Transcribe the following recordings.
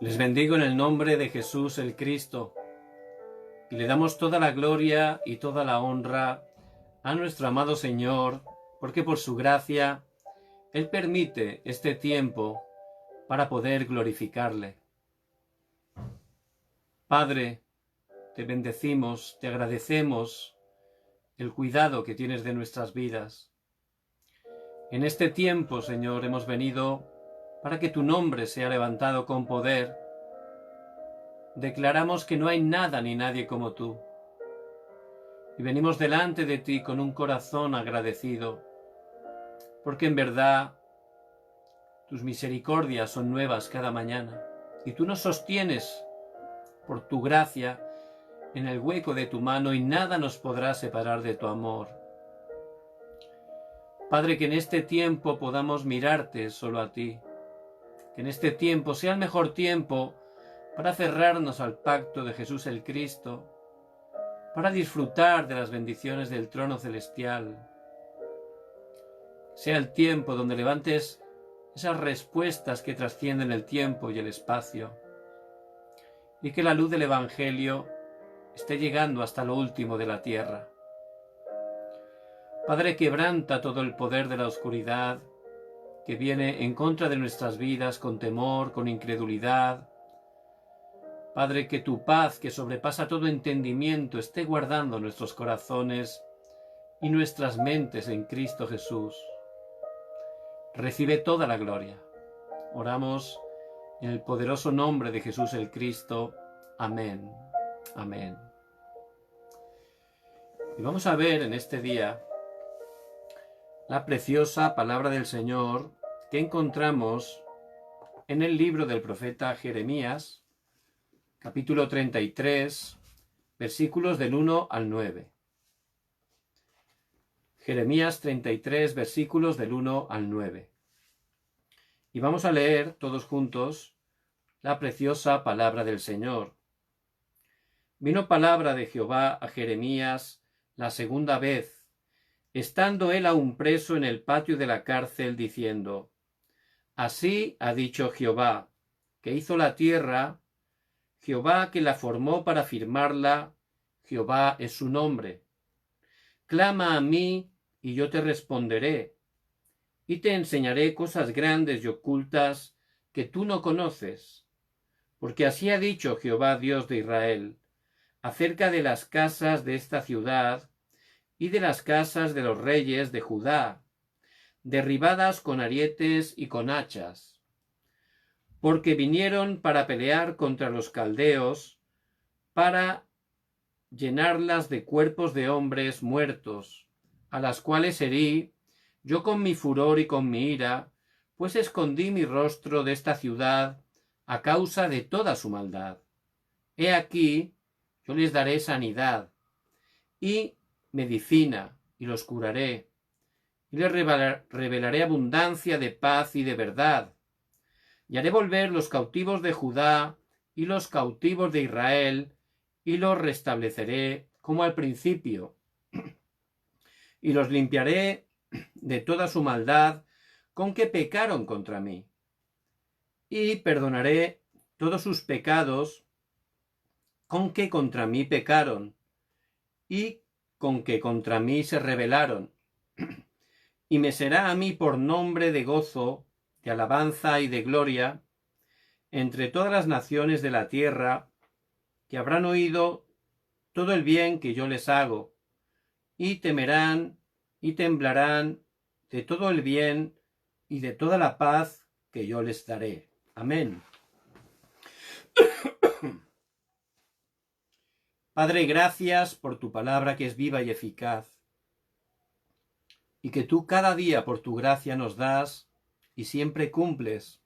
Les bendigo en el nombre de Jesús el Cristo y le damos toda la gloria y toda la honra a nuestro amado Señor, porque por su gracia Él permite este tiempo para poder glorificarle. Padre, te bendecimos, te agradecemos el cuidado que tienes de nuestras vidas. En este tiempo, Señor, hemos venido para que tu nombre sea levantado con poder. Declaramos que no hay nada ni nadie como tú. Y venimos delante de ti con un corazón agradecido, porque en verdad tus misericordias son nuevas cada mañana, y tú nos sostienes por tu gracia en el hueco de tu mano, y nada nos podrá separar de tu amor. Padre, que en este tiempo podamos mirarte solo a ti, que en este tiempo sea el mejor tiempo para cerrarnos al pacto de Jesús el Cristo, para disfrutar de las bendiciones del trono celestial. Sea el tiempo donde levantes esas respuestas que trascienden el tiempo y el espacio, y que la luz del Evangelio esté llegando hasta lo último de la tierra. Padre, quebranta todo el poder de la oscuridad que viene en contra de nuestras vidas con temor, con incredulidad. Padre, que tu paz, que sobrepasa todo entendimiento, esté guardando nuestros corazones y nuestras mentes en Cristo Jesús. Recibe toda la gloria. Oramos en el poderoso nombre de Jesús el Cristo. Amén. Amén. Y vamos a ver en este día la preciosa palabra del Señor que encontramos en el libro del profeta Jeremías, capítulo 33, versículos del 1 al 9. Jeremías 33, versículos del 1 al 9. Y vamos a leer todos juntos la preciosa palabra del Señor. Vino palabra de Jehová a Jeremías la segunda vez, estando él aún preso en el patio de la cárcel, diciendo: Así ha dicho Jehová, que hizo la tierra, Jehová que la formó para firmarla, Jehová es su nombre. Clama a mí, y yo te responderé, y te enseñaré cosas grandes y ocultas que tú no conoces. Porque así ha dicho Jehová, Dios de Israel, acerca de las casas de esta ciudad y de las casas de los reyes de Judá, derribadas con arietes y con hachas, porque vinieron para pelear contra los caldeos, para llenarlas de cuerpos de hombres muertos, a las cuales herí yo con mi furor y con mi ira, pues escondí mi rostro de esta ciudad a causa de toda su maldad. He aquí, yo les daré sanidad y medicina, y los curaré, y les revelaré abundancia de paz y de verdad, y haré volver los cautivos de Judá y los cautivos de Israel, y los restableceré como al principio, y los limpiaré de toda su maldad con que pecaron contra mí, y perdonaré todos sus pecados con que contra mí pecaron, y con que contra mí se rebelaron, y me será a mí por nombre de gozo, de alabanza y de gloria, entre todas las naciones de la tierra, que habrán oído todo el bien que yo les hago, y temerán y temblarán de todo el bien y de toda la paz que yo les daré. Amén. Padre, gracias por tu palabra que es viva y eficaz, y que tú cada día por tu gracia nos das y siempre cumples.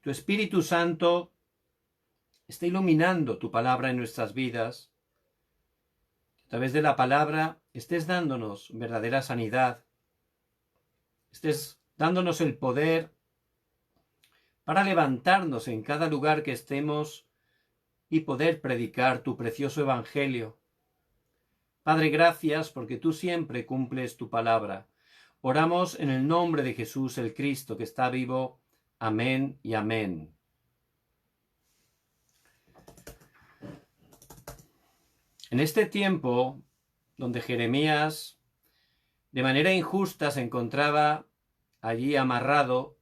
Tu Espíritu Santo está iluminando tu palabra en nuestras vidas. A través de la palabra estés dándonos verdadera sanidad, estés dándonos el poder para levantarnos en cada lugar que estemos y poder predicar tu precioso Evangelio. Padre, gracias porque tú siempre cumples tu palabra. Oramos en el nombre de Jesús el Cristo, que está vivo. Amén y amén. En este tiempo, donde Jeremías, de manera injusta, se encontraba allí amarrado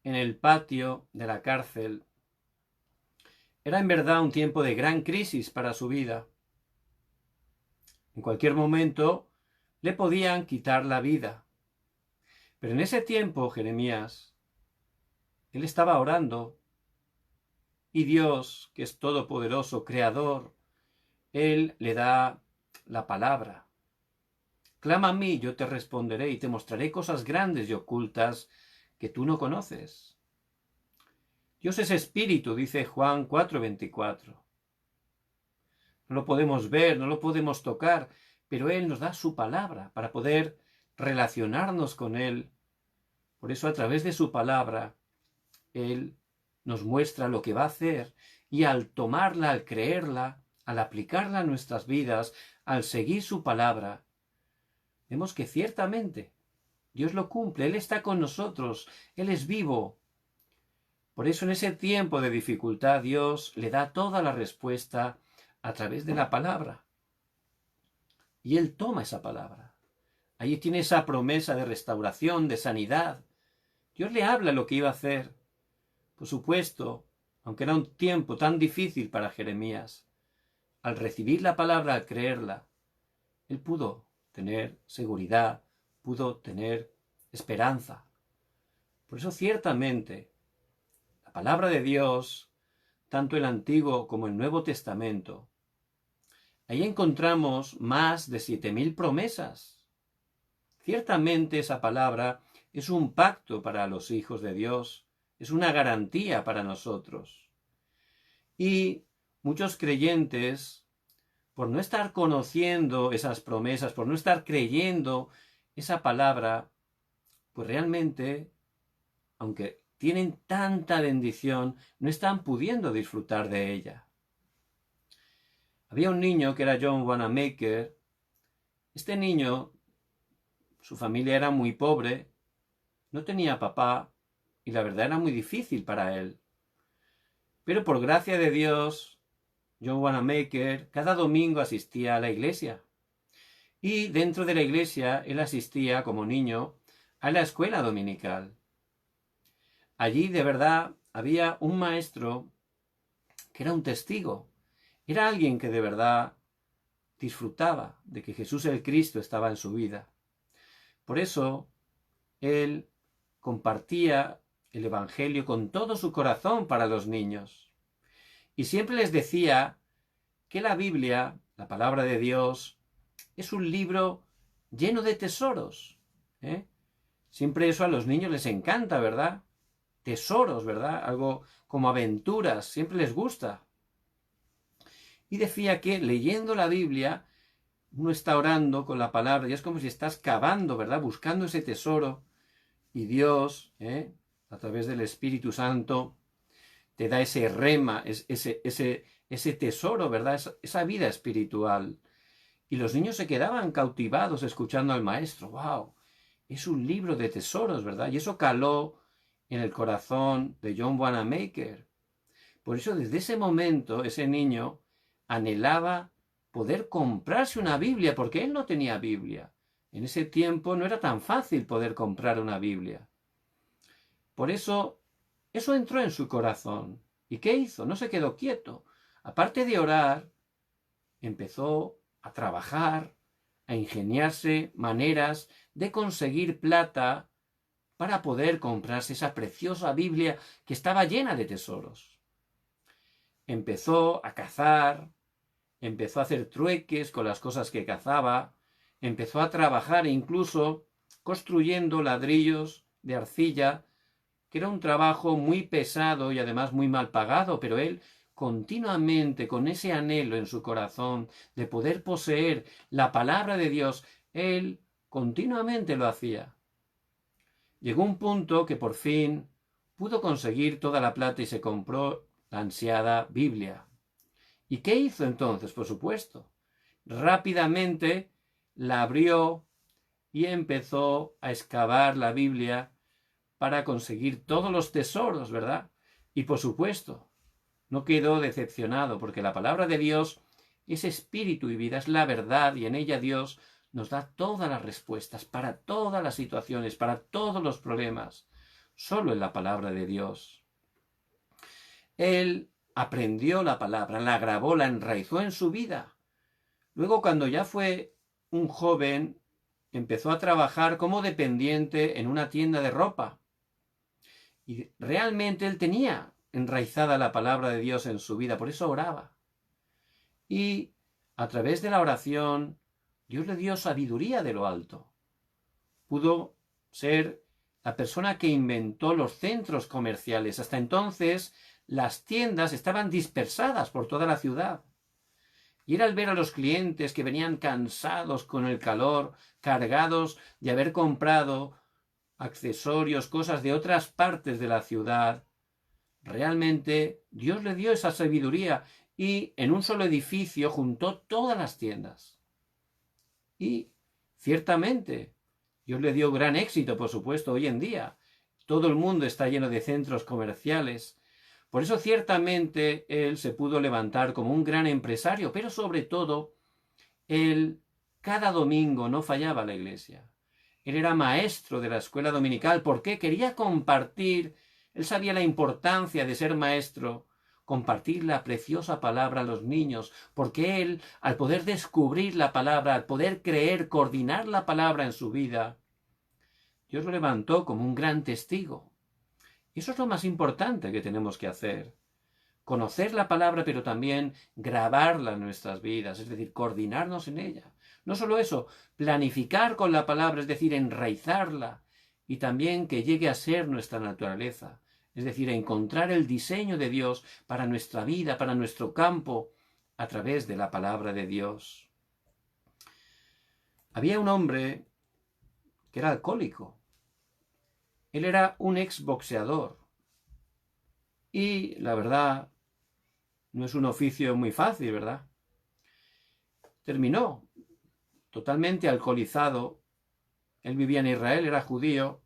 en el patio de la cárcel, era en verdad un tiempo de gran crisis para su vida. En cualquier momento le podían quitar la vida. Pero en ese tiempo, Jeremías, él estaba orando y Dios, que es todopoderoso, creador, él le da la palabra. Clama a mí, yo te responderé y te mostraré cosas grandes y ocultas que tú no conoces. Dios es espíritu, dice Juan 4:24. No lo podemos ver, no lo podemos tocar, pero Él nos da su palabra para poder relacionarnos con Él. Por eso a través de su palabra, Él nos muestra lo que va a hacer y al tomarla, al creerla, al aplicarla a nuestras vidas, al seguir su palabra, vemos que ciertamente Dios lo cumple, Él está con nosotros, Él es vivo. Por eso en ese tiempo de dificultad Dios le da toda la respuesta a través de la palabra. Y Él toma esa palabra. Allí tiene esa promesa de restauración, de sanidad. Dios le habla lo que iba a hacer. Por supuesto, aunque era un tiempo tan difícil para Jeremías, al recibir la palabra, al creerla, él pudo tener seguridad, pudo tener esperanza. Por eso ciertamente, la palabra de Dios, tanto el Antiguo como el Nuevo Testamento, ahí encontramos más de 7.000 promesas. Ciertamente esa palabra es un pacto para los hijos de Dios, es una garantía para nosotros. Y muchos creyentes, por no estar conociendo esas promesas, por no estar creyendo esa palabra, pues realmente, aunque tienen tanta bendición, no están pudiendo disfrutar de ella. Había un niño que era John Wanamaker. Este niño, su familia era muy pobre, no tenía papá y la verdad era muy difícil para él. Pero por gracia de Dios, John Wanamaker cada domingo asistía a la iglesia. Y dentro de la iglesia él asistía como niño a la escuela dominical. Allí de verdad había un maestro que era un testigo. Era alguien que de verdad disfrutaba de que Jesús el Cristo estaba en su vida. Por eso él compartía el Evangelio con todo su corazón para los niños. Y siempre les decía que la Biblia, la palabra de Dios, es un libro lleno de tesoros. Siempre eso a los niños les encanta, ¿verdad? Tesoros, ¿verdad? Algo como aventuras, siempre les gusta. Y decía que leyendo la Biblia, uno está orando con la palabra y es como si estás cavando, ¿verdad? Buscando ese tesoro. Y Dios, a través del Espíritu Santo, te da ese rema, ese tesoro, ¿verdad? Esa vida espiritual. Y los niños se quedaban cautivados escuchando al maestro. ¡Wow! Es un libro de tesoros, ¿verdad? Y eso caló en el corazón de John Wanamaker. Por eso desde ese momento ese niño anhelaba poder comprarse una Biblia, porque él no tenía Biblia. En ese tiempo no era tan fácil poder comprar una Biblia. Por eso entró en su corazón. ¿Y qué hizo? No se quedó quieto. Aparte de orar, empezó a trabajar, a ingeniarse maneras de conseguir plata para poder comprarse esa preciosa Biblia que estaba llena de tesoros. Empezó a cazar, empezó a hacer trueques con las cosas que cazaba, empezó a trabajar incluso construyendo ladrillos de arcilla, que era un trabajo muy pesado y además muy mal pagado, pero él continuamente, con ese anhelo en su corazón de poder poseer la palabra de Dios, él continuamente lo hacía. Llegó un punto que por fin pudo conseguir toda la plata y se compró la ansiada Biblia. ¿Y qué hizo entonces? Por supuesto, rápidamente la abrió y empezó a excavar la Biblia para conseguir todos los tesoros, ¿verdad? Y por supuesto, no quedó decepcionado porque la palabra de Dios Ese espíritu y vida es la verdad y en ella Dios nos da todas las respuestas para todas las situaciones, para todos los problemas, solo en la palabra de Dios. Él aprendió la palabra, la grabó, la enraizó en su vida. Luego, cuando ya fue un joven, empezó a trabajar como dependiente en una tienda de ropa. Y realmente él tenía enraizada la palabra de Dios en su vida, por eso oraba. Y a través de la oración, Dios le dio sabiduría de lo alto. Pudo ser la persona que inventó los centros comerciales. Hasta entonces, las tiendas estaban dispersadas por toda la ciudad. Y era al ver a los clientes que venían cansados con el calor, cargados de haber comprado accesorios, cosas de otras partes de la ciudad. Realmente Dios le dio esa sabiduría y en un solo edificio juntó todas las tiendas. Y ciertamente Dios le dio gran éxito, por supuesto, hoy en día. Todo el mundo está lleno de centros comerciales. Por eso ciertamente él se pudo levantar como un gran empresario, pero sobre todo, él cada domingo no fallaba a la iglesia. Él era maestro de la escuela dominical porque quería compartir, él sabía la importancia de ser maestro, compartir la preciosa palabra a los niños, porque él, al poder descubrir la palabra, al poder creer, coordinar la palabra en su vida, Dios lo levantó como un gran testigo. Y eso es lo más importante que tenemos que hacer. Conocer la palabra, pero también grabarla en nuestras vidas, es decir, coordinarnos en ella. No solo eso, planificar con la palabra, es decir, enraizarla, y también que llegue a ser nuestra naturaleza, es decir, encontrar el diseño de Dios para nuestra vida, para nuestro campo, a través de la palabra de Dios. Había un hombre que era alcohólico. Él era un exboxeador. Y la verdad, no es un oficio muy fácil, ¿verdad? Terminó totalmente alcoholizado. Él vivía en Israel, era judío,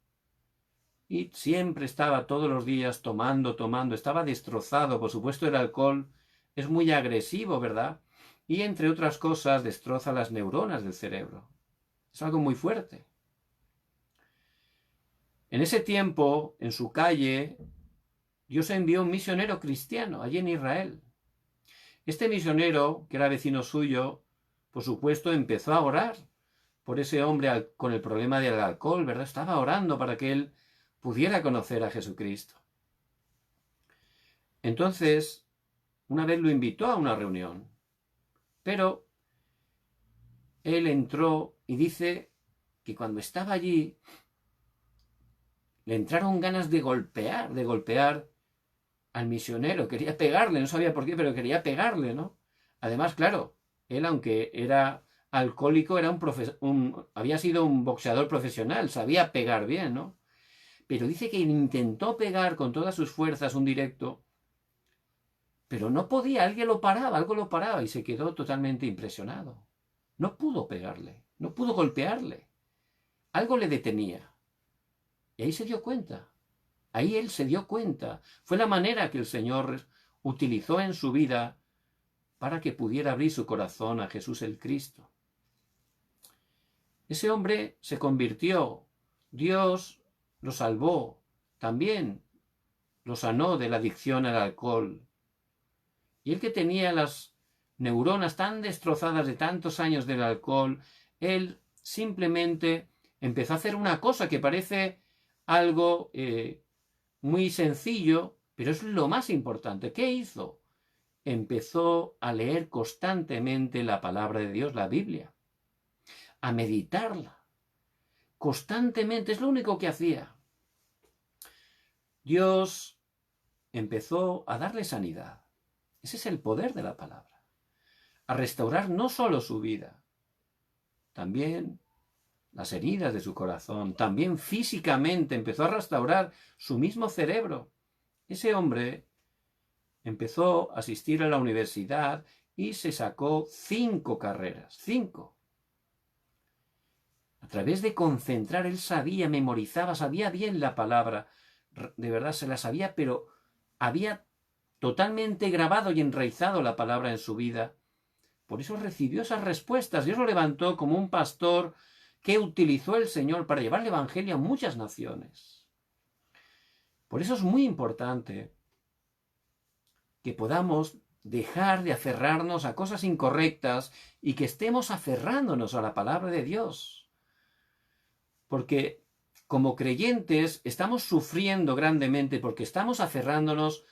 y siempre estaba todos los días tomando, estaba destrozado. Por supuesto, el alcohol es muy agresivo, ¿verdad? Y entre otras cosas, destroza las neuronas del cerebro. Es algo muy fuerte. En ese tiempo, en su calle, Dios envió un misionero cristiano allí en Israel. Este misionero, que era vecino suyo, por supuesto, empezó a orar por ese hombre con el problema del alcohol, ¿verdad? Estaba orando para que él pudiera conocer a Jesucristo. Entonces, una vez lo invitó a una reunión, pero él entró y dice que cuando estaba allí, le entraron ganas de golpear al misionero. Quería pegarle, no sabía por qué, pero quería pegarle, ¿no? Además, claro, él, aunque era alcohólico, era había sido un boxeador profesional, sabía pegar bien, ¿no? Pero dice que intentó pegar con todas sus fuerzas un directo, pero no podía, algo lo paraba y se quedó totalmente impresionado. No pudo pegarle, no pudo golpearle. Algo le detenía. Y ahí se dio cuenta. Ahí él se dio cuenta. Fue la manera que el Señor utilizó en su vida para que pudiera abrir su corazón a Jesús el Cristo. Ese hombre se convirtió. Dios lo salvó. También lo sanó de la adicción al alcohol. Y él, que tenía las neuronas tan destrozadas de tantos años del alcohol, él simplemente empezó a hacer una cosa que parece algo muy sencillo, pero es lo más importante. ¿Qué hizo? Empezó a leer constantemente la palabra de Dios, la Biblia, a meditarla constantemente. Es lo único que hacía. Dios empezó a darle sanidad. Ese es el poder de la palabra. A restaurar no solo su vida, también las heridas de su corazón, también físicamente empezó a restaurar su mismo cerebro. Ese hombre empezó a asistir a la universidad y se sacó 5 carreras, 5. A través de concentrar, él sabía, memorizaba, sabía bien la palabra, de verdad se la sabía, pero había totalmente grabado y enraizado la palabra en su vida, Por eso recibió esas respuestas. Dios lo levantó como un pastor que utilizó el Señor para llevar el Evangelio a muchas naciones. Por eso es muy importante que podamos dejar de aferrarnos a cosas incorrectas y que estemos aferrándonos a la palabra de Dios. Porque como creyentes estamos sufriendo grandemente porque estamos aferrándonos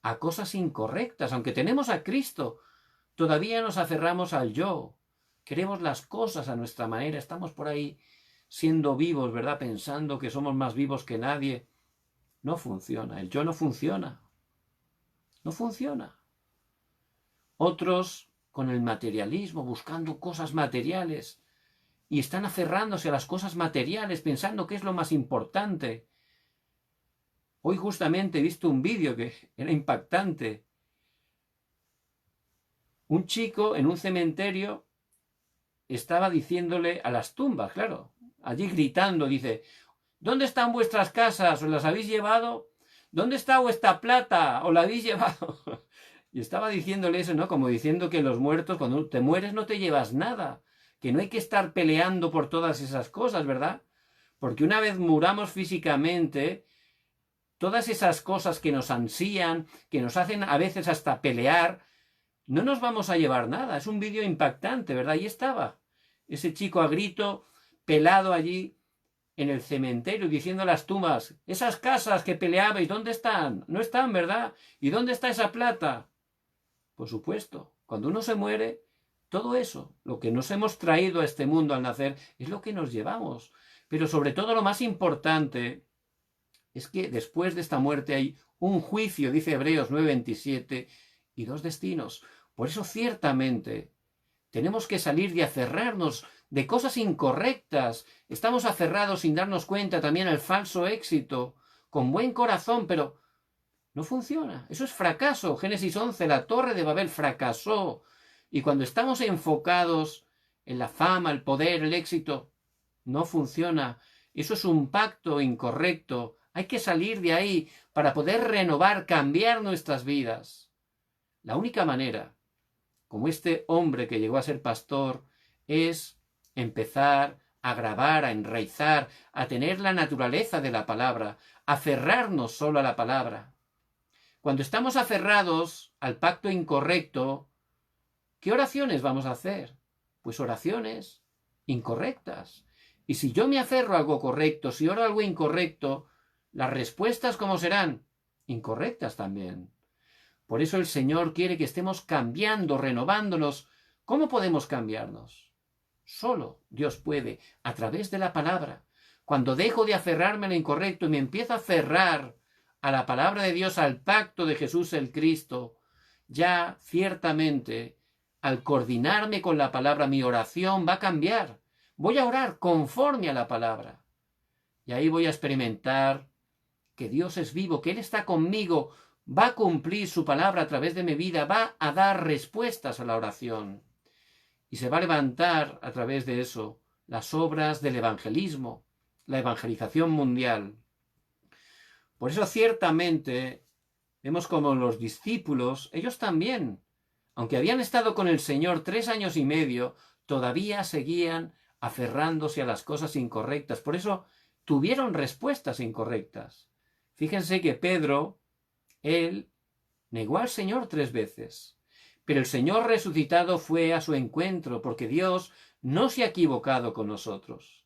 a cosas incorrectas. Aunque tenemos a Cristo, todavía nos aferramos al yo. Queremos las cosas a nuestra manera. Estamos por ahí siendo vivos, ¿verdad? Pensando que somos más vivos que nadie. No funciona. El yo no funciona. No funciona. Otros con el materialismo, buscando cosas materiales. Y están aferrándose a las cosas materiales, pensando que es lo más importante. Hoy justamente he visto un vídeo que era impactante. Un chico en un cementerio estaba diciéndole a las tumbas, claro, allí gritando, dice, ¿dónde están vuestras casas? ¿Os las habéis llevado? ¿Dónde está vuestra plata? ¿Os la habéis llevado? Y estaba diciéndole eso, ¿no? Como diciendo que los muertos, cuando te mueres no te llevas nada, que no hay que estar peleando por todas esas cosas, ¿verdad? Porque una vez muramos físicamente, todas esas cosas que nos ansían, que nos hacen a veces hasta pelear, no nos vamos a llevar nada. Es un vídeo impactante, ¿verdad? Ahí estaba ese chico a grito, pelado allí en el cementerio, diciendo a las tumbas, esas casas que peleabais, ¿dónde están? No están, ¿verdad? ¿Y dónde está esa plata? Por supuesto, cuando uno se muere, todo eso, lo que nos hemos traído a este mundo al nacer, es lo que nos llevamos. Pero sobre todo lo más importante es que después de esta muerte hay un juicio, dice Hebreos 9:27, y dos destinos. Por eso ciertamente tenemos que salir de aferrarnos de cosas incorrectas. Estamos aferrados sin darnos cuenta también al falso éxito, con buen corazón, pero no funciona. Eso es fracaso. Génesis 11, la torre de Babel fracasó. Y cuando estamos enfocados en la fama, el poder, el éxito, no funciona. Eso es un pacto incorrecto. Hay que salir de ahí para poder renovar, cambiar nuestras vidas. La única manera, como este hombre que llegó a ser pastor, es empezar a grabar, a enraizar, a tener la naturaleza de la palabra, aferrarnos solo a la palabra. Cuando estamos aferrados al pacto incorrecto, ¿qué oraciones vamos a hacer? Pues oraciones incorrectas. Y si yo me aferro a algo correcto, si oro algo incorrecto, las respuestas, ¿cómo serán? Incorrectas también. Por eso el Señor quiere que estemos cambiando, renovándonos. ¿Cómo podemos cambiarnos? Solo Dios puede, a través de la palabra. Cuando dejo de aferrarme a lo incorrecto y me empiezo a aferrar a la palabra de Dios, al pacto de Jesús el Cristo, ya ciertamente, al coordinarme con la palabra, mi oración va a cambiar. Voy a orar conforme a la palabra. Y ahí voy a experimentar que Dios es vivo, que Él está conmigo, va a cumplir su palabra a través de mi vida, va a dar respuestas a la oración. Y se va a levantar a través de eso las obras del evangelismo, la evangelización mundial. Por eso ciertamente vemos como los discípulos, ellos también, aunque habían estado con el Señor 3 años y medio, todavía seguían aferrándose a las cosas incorrectas. Por eso tuvieron respuestas incorrectas. Fíjense que Pedro, él negó al Señor 3 veces. Pero el Señor resucitado fue a su encuentro, porque Dios no se ha equivocado con nosotros.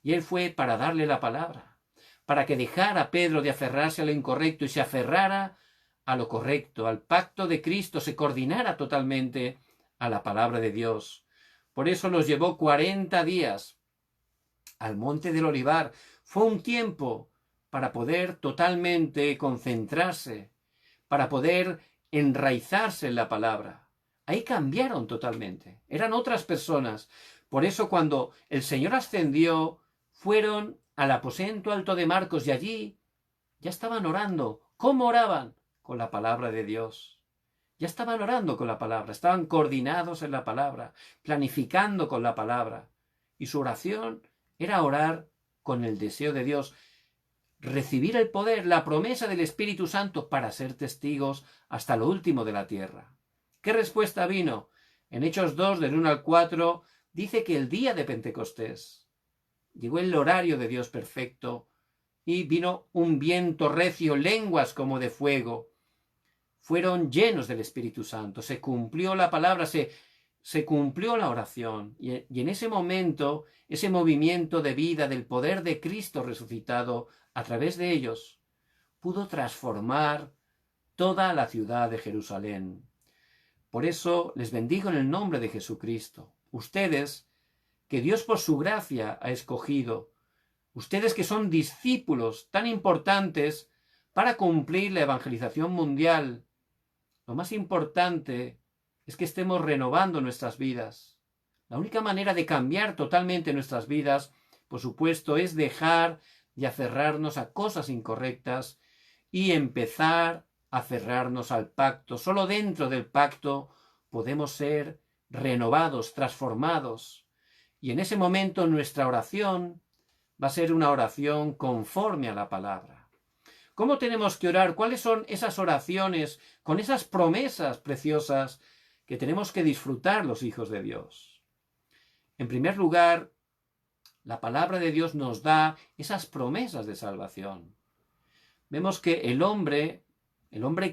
Y Él fue para darle la palabra, para que dejara a Pedro de aferrarse a lo incorrecto y se aferrara a lo correcto, al pacto de Cristo, se coordinara totalmente a la palabra de Dios. Por eso los llevó 40 días al monte del Olivar. Fue un tiempo para poder totalmente concentrarse, para poder enraizarse en la palabra. Ahí cambiaron totalmente. Eran otras personas. Por eso cuando el Señor ascendió, fueron al aposento alto de Marcos y allí ya estaban orando. ¿Cómo oraban? Con la palabra de Dios. Ya estaban orando con la palabra, estaban coordinados en la palabra, planificando con la palabra. Y su oración era orar con el deseo de Dios, recibir el poder, la promesa del Espíritu Santo para ser testigos hasta lo último de la tierra. ¿Qué respuesta vino? En Hechos 2, del 1 al 4, dice que el día de Pentecostés llegó el horario de Dios perfecto y vino un viento recio, lenguas como de fuego. Fueron llenos del Espíritu Santo. Se cumplió la palabra, se cumplió la oración. Y en ese momento, ese movimiento de vida del poder de Cristo resucitado a través de ellos, pudo transformar toda la ciudad de Jerusalén. Por eso les bendigo en el nombre de Jesucristo. Ustedes, que Dios por su gracia ha escogido, ustedes que son discípulos tan importantes para cumplir la evangelización mundial, lo más importante es que estemos renovando nuestras vidas. La única manera de cambiar totalmente nuestras vidas, por supuesto, es dejar de aferrarnos a cosas incorrectas y empezar a aferrarnos al pacto. Solo dentro del pacto podemos ser renovados, transformados. Y en ese momento nuestra oración va a ser una oración conforme a la palabra. ¿Cómo tenemos que orar? ¿Cuáles son esas oraciones con esas promesas preciosas que tenemos que disfrutar los hijos de Dios? En primer lugar, la palabra de Dios nos da esas promesas de salvación. Vemos que el hombre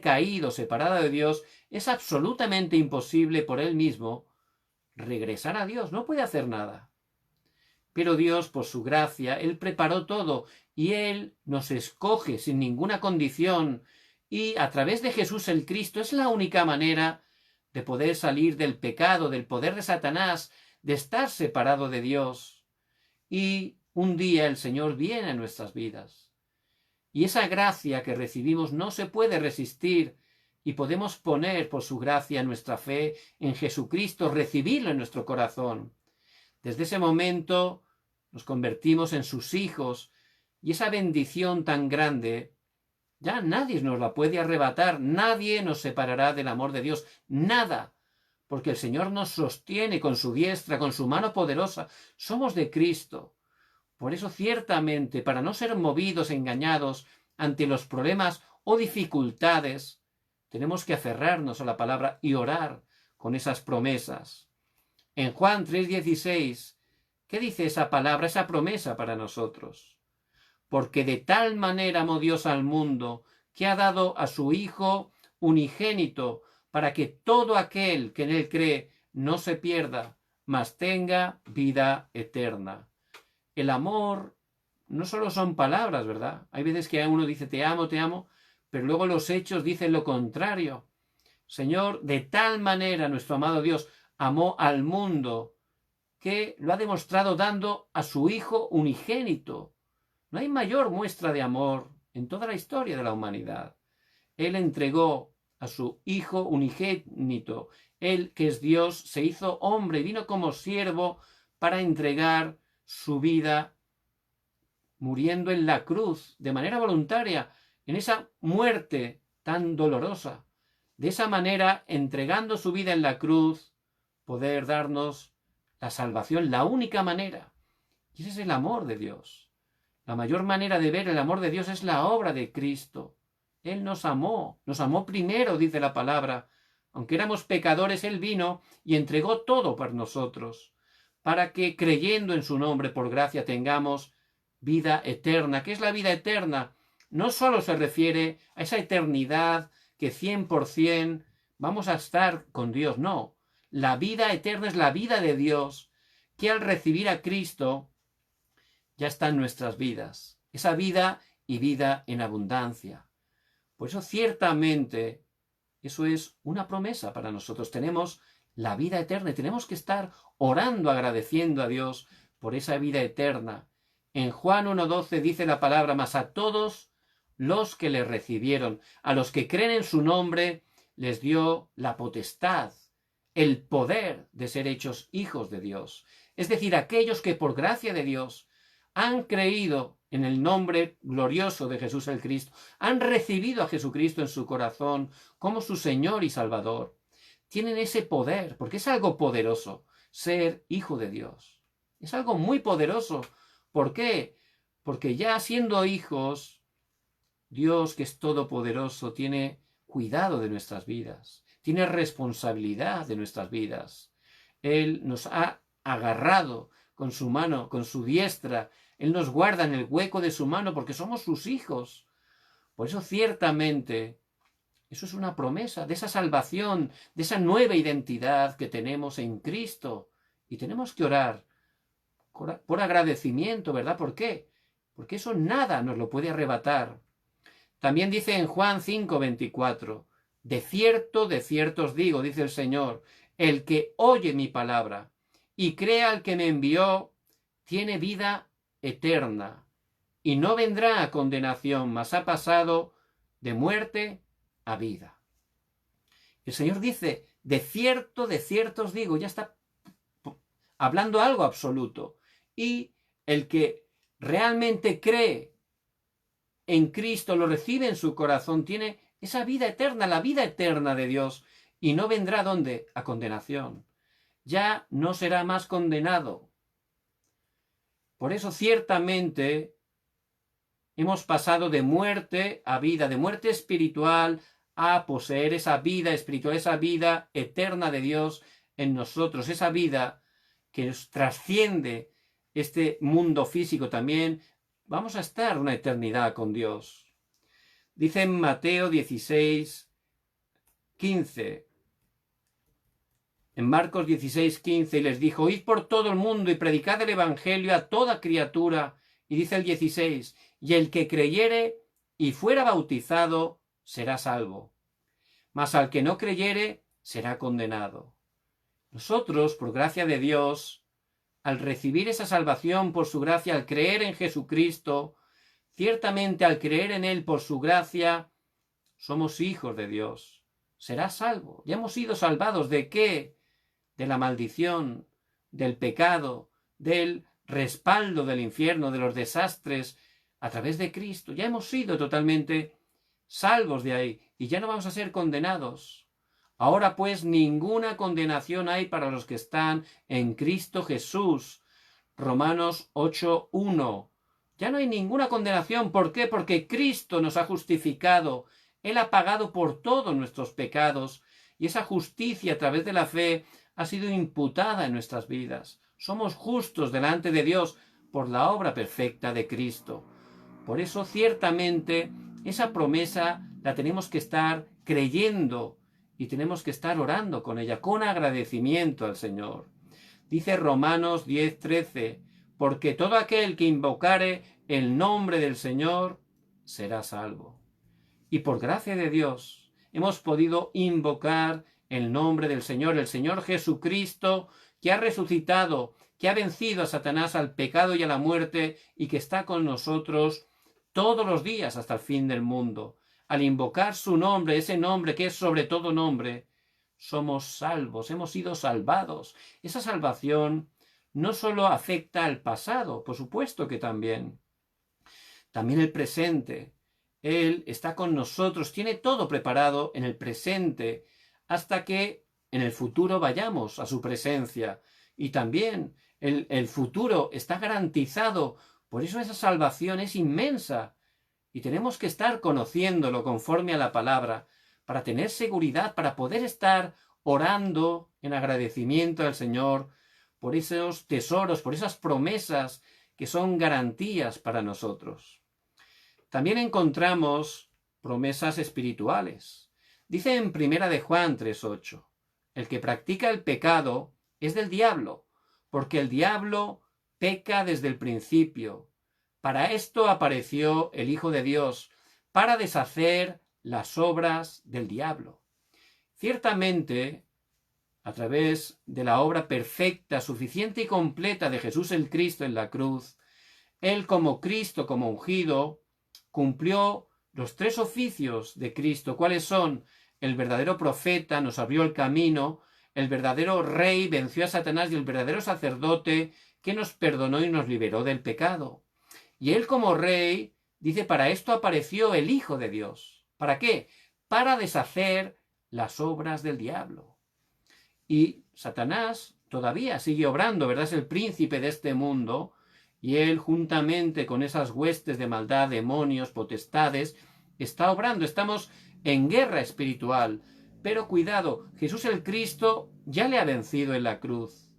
caído, separado de Dios, es absolutamente imposible por él mismo regresar a Dios, no puede hacer nada. Pero Dios, por su gracia, Él preparó todo y Él nos escoge sin ninguna condición y a través de Jesús el Cristo es la única manera de poder salir del pecado, del poder de Satanás, de estar separado de Dios. Y un día el Señor viene a nuestras vidas. Y esa gracia que recibimos no se puede resistir y podemos poner por su gracia nuestra fe en Jesucristo, recibirlo en nuestro corazón. Desde ese momento nos convertimos en sus hijos y esa bendición tan grande ya nadie nos la puede arrebatar, nadie nos separará del amor de Dios, nada, porque el Señor nos sostiene con su diestra, con su mano poderosa, somos de Cristo. Por eso ciertamente, para no ser movidos, engañados ante los problemas o dificultades, tenemos que aferrarnos a la palabra y orar con esas promesas. En Juan 3:16, ¿qué dice esa palabra, esa promesa para nosotros? Porque de tal manera amó Dios al mundo, que ha dado a su Hijo unigénito, para que todo aquel que en él cree no se pierda, mas tenga vida eterna. El amor no solo son palabras, ¿verdad? Hay veces que uno dice te amo, pero luego los hechos dicen lo contrario. Señor, de tal manera nuestro amado Dios amó al mundo, que lo ha demostrado dando a su Hijo unigénito. No hay mayor muestra de amor en toda la historia de la humanidad. Él entregó a su Hijo unigénito. Él, que es Dios, se hizo hombre, vino como siervo para entregar su vida, muriendo en la cruz de manera voluntaria, en esa muerte tan dolorosa. De esa manera, entregando su vida en la cruz, poder darnos la salvación, la única manera. Y ese es el amor de Dios. La mayor manera de ver el amor de Dios es la obra de Cristo. Él nos amó primero, dice la palabra. Aunque éramos pecadores, Él vino y entregó todo por nosotros, para que creyendo en su nombre por gracia tengamos vida eterna. ¿Qué es la vida eterna? No solo se refiere a esa eternidad que 100% vamos a estar con Dios, no. La vida eterna es la vida de Dios, que al recibir a Cristo ya está en nuestras vidas. Esa vida y vida en abundancia. Por eso ciertamente eso es una promesa para nosotros. Tenemos la vida eterna y tenemos que estar orando, agradeciendo a Dios por esa vida eterna. En Juan 1:12 dice la palabra, mas a todos los que le recibieron, a los que creen en su nombre, les dio la potestad, el poder de ser hechos hijos de Dios. Es decir, aquellos que por gracia de Dios han creído en el nombre glorioso de Jesús el Cristo, han recibido a Jesucristo en su corazón como su Señor y Salvador. Tienen ese poder, porque es algo poderoso, ser hijo de Dios. Es algo muy poderoso. ¿Por qué? Porque ya siendo hijos, Dios, que es todopoderoso, tiene cuidado de nuestras vidas. tiene responsabilidad de nuestras vidas. Él nos ha agarrado con su mano, con su diestra. Él nos guarda en el hueco de su mano porque somos sus hijos. Por eso ciertamente, eso es una promesa de esa salvación, de esa nueva identidad que tenemos en Cristo. Y tenemos que orar por agradecimiento, ¿verdad? ¿Por qué? Porque eso nada nos lo puede arrebatar. También dice en Juan 5:24, de cierto os digo, dice el Señor, el que oye mi palabra y crea al que me envió, tiene vida eterna y no vendrá a condenación, mas ha pasado de muerte a vida. El Señor dice, de cierto os digo, ya está hablando algo absoluto. Y el que realmente cree en Cristo, lo recibe en su corazón, tiene esa vida eterna, la vida eterna de Dios, y no vendrá ¿dónde? A condenación. Ya no será más condenado. Por eso ciertamente hemos pasado de muerte a vida, de muerte espiritual a poseer esa vida espiritual, esa vida eterna de Dios en nosotros, esa vida que nos trasciende este mundo físico también. Vamos a estar una eternidad con Dios. Dice en Mateo 16:15, en Marcos 16:15, y les dijo, id por todo el mundo y predicad el evangelio a toda criatura. Y dice el 16, y el que creyere y fuera bautizado será salvo, mas al que no creyere será condenado. Nosotros, por gracia de Dios, al recibir esa salvación por su gracia, al creer en Jesucristo, ciertamente al creer en Él por su gracia, somos hijos de Dios. Será salvo. Ya hemos sido salvados. ¿De qué? De la maldición, del pecado, del respaldo del infierno, de los desastres, a través de Cristo. Ya hemos sido totalmente salvos de ahí y ya no vamos a ser condenados. Ahora pues ninguna condenación hay para los que están en Cristo Jesús. Romanos 8:1. Ya no hay ninguna condenación. ¿Por qué? Porque Cristo nos ha justificado. Él ha pagado por todos nuestros pecados y esa justicia a través de la fe ha sido imputada en nuestras vidas. Somos justos delante de Dios por la obra perfecta de Cristo. Por eso ciertamente esa promesa la tenemos que estar creyendo y tenemos que estar orando con ella, con agradecimiento al Señor. Dice Romanos 10:13, porque todo aquel que invocare el nombre del Señor será salvo. Y por gracia de Dios hemos podido invocar el nombre del Señor, el Señor Jesucristo, que ha resucitado, que ha vencido a Satanás, al pecado y a la muerte, y que está con nosotros todos los días hasta el fin del mundo. Al invocar su nombre, ese nombre que es sobre todo nombre, somos salvos, hemos sido salvados. Esa salvación no solo afecta al pasado, por supuesto que también el presente. Él está con nosotros, tiene todo preparado en el presente, hasta que en el futuro vayamos a su presencia. Y también el futuro está garantizado. Por eso esa salvación es inmensa. Y tenemos que estar conociéndolo conforme a la palabra, para tener seguridad, para poder estar orando en agradecimiento al Señor por esos tesoros, por esas promesas que son garantías para nosotros. También encontramos promesas espirituales. Dice en 1 de Juan 3:8, el que practica el pecado es del diablo, porque el diablo peca desde el principio. Para esto apareció el Hijo de Dios, para deshacer las obras del diablo. Ciertamente, a través de la obra perfecta, suficiente y completa de Jesús el Cristo en la cruz, Él como Cristo, como ungido, cumplió los 3 oficios de Cristo. ¿Cuáles son? El verdadero profeta nos abrió el camino, el verdadero rey venció a Satanás y el verdadero sacerdote que nos perdonó y nos liberó del pecado. Y Él como rey, dice, para esto apareció el Hijo de Dios. ¿Para qué? Para deshacer las obras del diablo. Y Satanás todavía sigue obrando, ¿verdad? Es el príncipe de este mundo, y él juntamente con esas huestes de maldad, demonios, potestades, está obrando. Estamos en guerra espiritual. Pero cuidado, Jesús el Cristo ya le ha vencido en la cruz.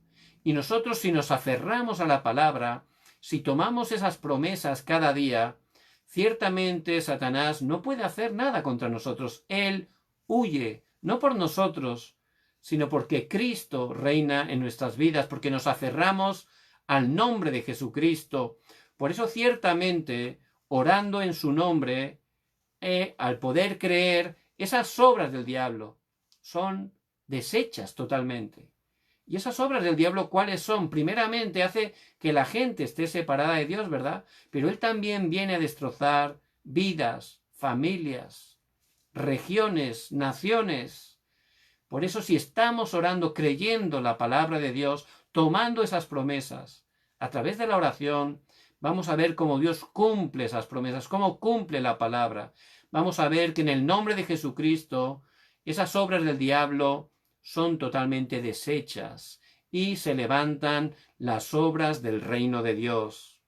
Y nosotros, si nos aferramos a la palabra, si tomamos esas promesas cada día, ciertamente Satanás no puede hacer nada contra nosotros. Él huye, no por nosotros, sino porque Cristo reina en nuestras vidas, porque nos aferramos al nombre de Jesucristo. Por eso ciertamente, orando en su nombre, al poder creer, esas obras del diablo son deshechas totalmente. Y esas obras del diablo, ¿cuáles son? Primeramente hace que la gente esté separada de Dios, ¿verdad? Pero él también viene a destrozar vidas, familias, regiones, naciones. Por eso, si estamos orando, creyendo la palabra de Dios, tomando esas promesas, a través de la oración, vamos a ver cómo Dios cumple esas promesas, cómo cumple la palabra. Vamos a ver que en el nombre de Jesucristo, esas obras del diablo son totalmente deshechas y se levantan las obras del reino de Dios.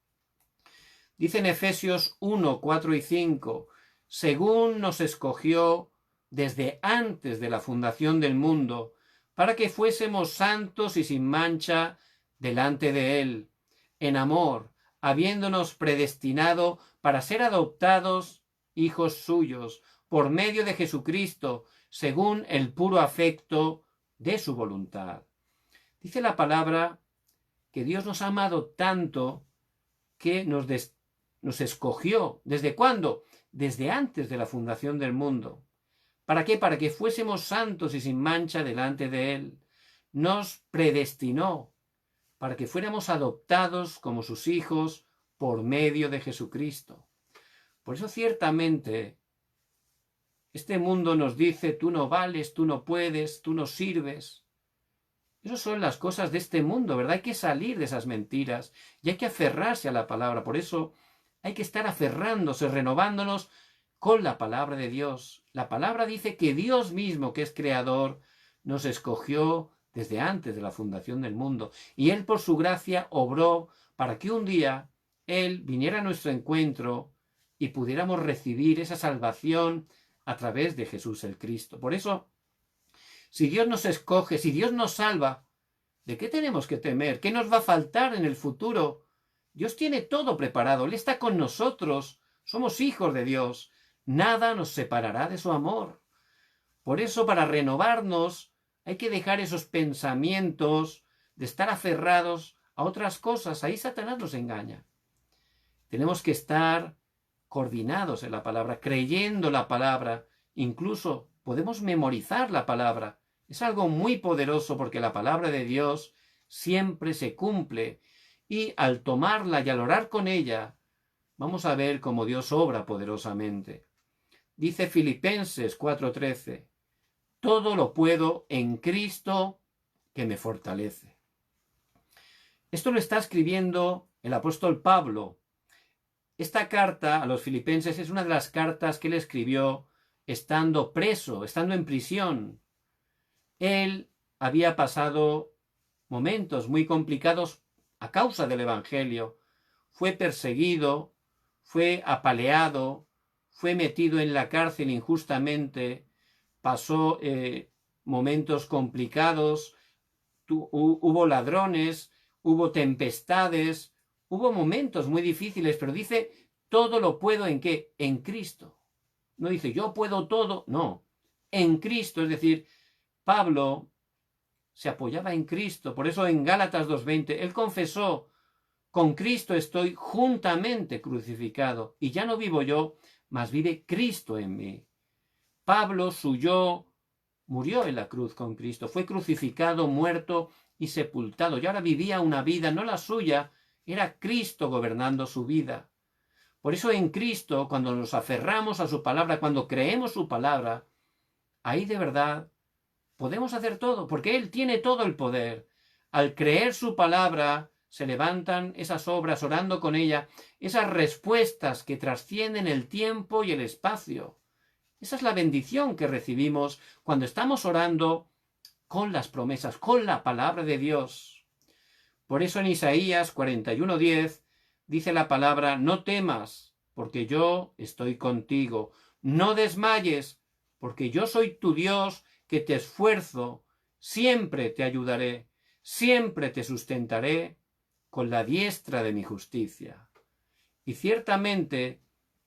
Dice en Efesios 1, 4 y 5, según nos escogió desde antes de la fundación del mundo, para que fuésemos santos y sin mancha delante de Él, en amor, habiéndonos predestinado para ser adoptados hijos suyos, por medio de Jesucristo, según el puro afecto de su voluntad. Dice la palabra que Dios nos ha amado tanto que nos escogió. ¿Desde cuándo? Desde antes de la fundación del mundo. ¿Para qué? Para que fuésemos santos y sin mancha delante de Él. Nos predestinó para que fuéramos adoptados como sus hijos por medio de Jesucristo. Por eso ciertamente este mundo nos dice, tú no vales, tú no puedes, tú no sirves. Esas son las cosas de este mundo, ¿verdad? Hay que salir de esas mentiras y hay que aferrarse a la palabra. Por eso hay que estar aferrándose, renovándonos con la palabra de Dios. La palabra dice que Dios mismo, que es creador, nos escogió desde antes de la fundación del mundo. Y Él por su gracia obró para que un día Él viniera a nuestro encuentro y pudiéramos recibir esa salvación a través de Jesús el Cristo. Por eso, si Dios nos escoge, si Dios nos salva, ¿de qué tenemos que temer? ¿Qué nos va a faltar en el futuro? Dios tiene todo preparado, Él está con nosotros, somos hijos de Dios, nada nos separará de su amor. Por eso, para renovarnos, hay que dejar esos pensamientos de estar aferrados a otras cosas. Ahí Satanás nos engaña. Tenemos que estar coordinados en la palabra, creyendo la palabra. Incluso podemos memorizar la palabra. Es algo muy poderoso porque la palabra de Dios siempre se cumple. Y al tomarla y al orar con ella, vamos a ver cómo Dios obra poderosamente. Dice Filipenses 4:13, todo lo puedo en Cristo que me fortalece. Esto lo está escribiendo el apóstol Pablo. Esta carta a los filipenses es una de las cartas que él escribió estando preso, estando en prisión. Él había pasado momentos muy complicados a causa del Evangelio. Fue perseguido, fue apaleado, fue metido en la cárcel injustamente, pasó momentos complicados, hubo ladrones, hubo tempestades, hubo momentos muy difíciles, pero dice, todo lo puedo ¿en qué? En Cristo. No dice, yo puedo todo, no, en Cristo, es decir, Pablo se apoyaba en Cristo, por eso en Gálatas 2:20, él confesó, con Cristo estoy juntamente crucificado, y ya no vivo yo, mas vive Cristo en mí. Pablo, su yo, murió en la cruz con Cristo, fue crucificado, muerto y sepultado, y ahora vivía una vida, no la suya, era Cristo gobernando su vida. Por eso en Cristo, cuando nos aferramos a su palabra, cuando creemos su palabra, ahí de verdad podemos hacer todo, porque Él tiene todo el poder. Al creer su palabra, se levantan esas obras, orando con ella, esas respuestas que trascienden el tiempo y el espacio. Esa es la bendición que recibimos cuando estamos orando con las promesas, con la palabra de Dios. Por eso en Isaías 41:10 dice la palabra, no temas, porque yo estoy contigo. No desmayes, porque yo soy tu Dios, que te esfuerzo, siempre te ayudaré, siempre te sustentaré con la diestra de mi justicia. Y ciertamente,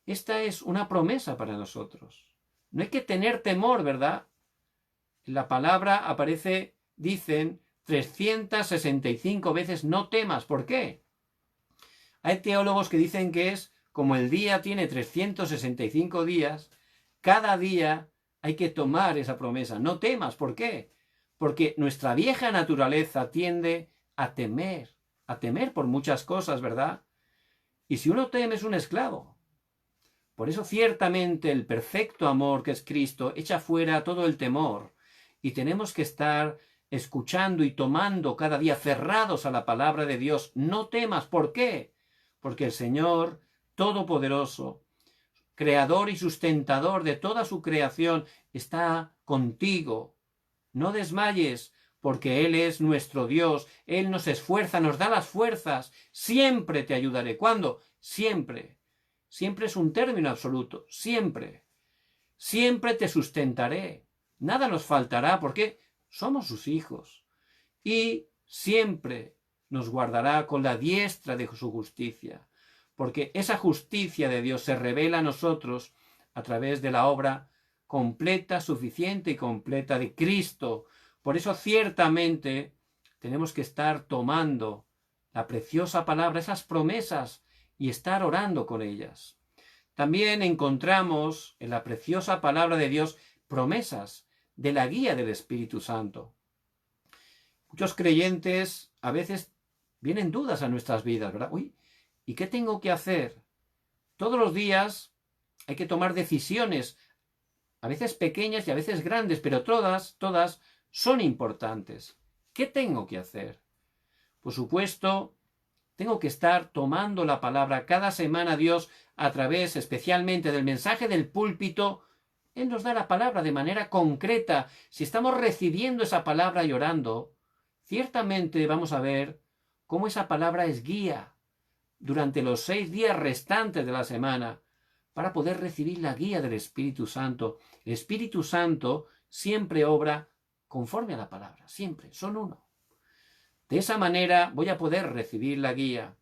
esta es una promesa para nosotros. No hay que tener temor, ¿verdad? La palabra aparece, dicen, 365 veces no temas. ¿Por qué? Hay teólogos que dicen que es como el día tiene 365 días, cada día hay que tomar esa promesa. No temas. ¿Por qué? Porque nuestra vieja naturaleza tiende a temer por muchas cosas, ¿verdad? Y si uno teme es un esclavo. Por eso ciertamente el perfecto amor que es Cristo echa fuera todo el temor. Y tenemos que estar escuchando y tomando cada día cerrados a la palabra de Dios. No temas. ¿Por qué? Porque el Señor Todopoderoso, Creador y sustentador de toda su creación, está contigo. No desmayes, porque Él es nuestro Dios. Él nos esfuerza, nos da las fuerzas. Siempre te ayudaré. ¿Cuándo? Siempre. Siempre es un término absoluto. Siempre. Siempre te sustentaré. Nada nos faltará porque somos sus hijos. Y siempre nos guardará con la diestra de su justicia. Porque esa justicia de Dios se revela a nosotros a través de la obra completa, suficiente y completa de Cristo. Por eso ciertamente tenemos que estar tomando la preciosa palabra, esas promesas, y estar orando con ellas. También encontramos en la preciosa palabra de Dios promesas de la guía del Espíritu Santo. Muchos creyentes a veces vienen dudas a nuestras vidas, ¿verdad? Uy, ¿y qué tengo que hacer? Todos los días hay que tomar decisiones, a veces pequeñas y a veces grandes, pero todas son importantes. ¿Qué tengo que hacer? Por supuesto, tengo que estar tomando la palabra cada semana. Dios, a través especialmente del mensaje del púlpito, Él nos da la palabra de manera concreta. Si estamos recibiendo esa palabra y orando, ciertamente vamos a ver cómo esa palabra es guía durante los 6 días restantes de la semana para poder recibir la guía del Espíritu Santo. El Espíritu Santo siempre obra conforme a la palabra, siempre, son uno. De esa manera voy a poder recibir la guía.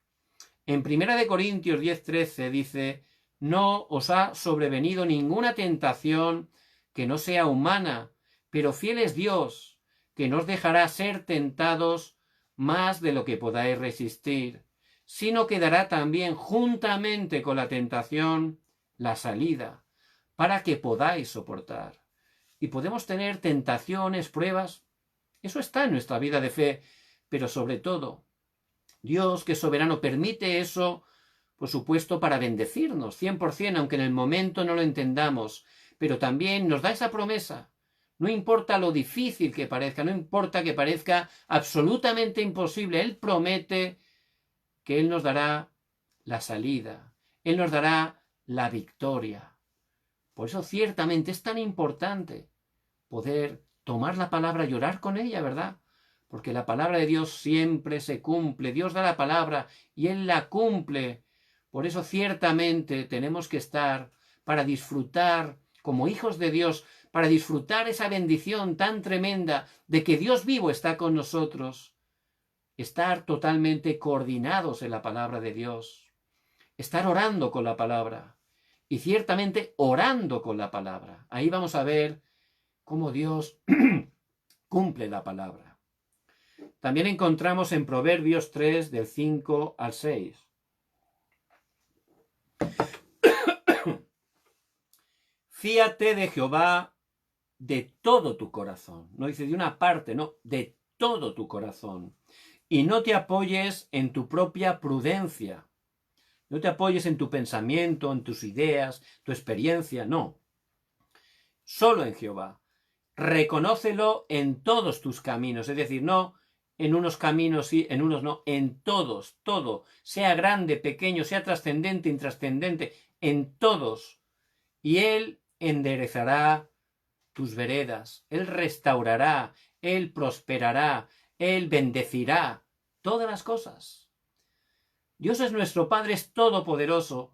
En 1 Corintios 10:13 dice: no os ha sobrevenido ninguna tentación que no sea humana, pero fiel es Dios, que no os dejará ser tentados más de lo que podáis resistir, sino que dará también juntamente con la tentación la salida, para que podáis soportar. Y podemos tener tentaciones, pruebas. Eso está en nuestra vida de fe, pero sobre todo, Dios, que es soberano, permite eso, por supuesto, para bendecirnos, 100%, aunque en el momento no lo entendamos, pero también nos da esa promesa. No importa lo difícil que parezca, no importa que parezca absolutamente imposible, Él promete que Él nos dará la salida, Él nos dará la victoria. Por eso ciertamente es tan importante poder tomar la palabra y orar con ella, ¿verdad? Porque la palabra de Dios siempre se cumple. Dios da la palabra y Él la cumple. Por eso ciertamente tenemos que estar para disfrutar como hijos de Dios, para disfrutar esa bendición tan tremenda de que Dios vivo está con nosotros. Estar totalmente coordinados en la palabra de Dios. Estar orando con la palabra. Y ciertamente orando con la palabra. Ahí vamos a ver cómo Dios cumple la palabra. También encontramos en Proverbios 3, del 5 al 6. Fíate de Jehová de todo tu corazón. No dice de una parte, no, de todo tu corazón. Y no te apoyes en tu propia prudencia. No te apoyes en tu pensamiento, en tus ideas, tu experiencia, no. Solo en Jehová. Reconócelo en todos tus caminos. Es decir, no en unos caminos sí, en unos no, en todos, todo. Sea grande, pequeño, sea trascendente, intrascendente, en todos. Y Él enderezará tus veredas. Él restaurará, Él prosperará, Él bendecirá todas las cosas. Dios es nuestro Padre, es todopoderoso.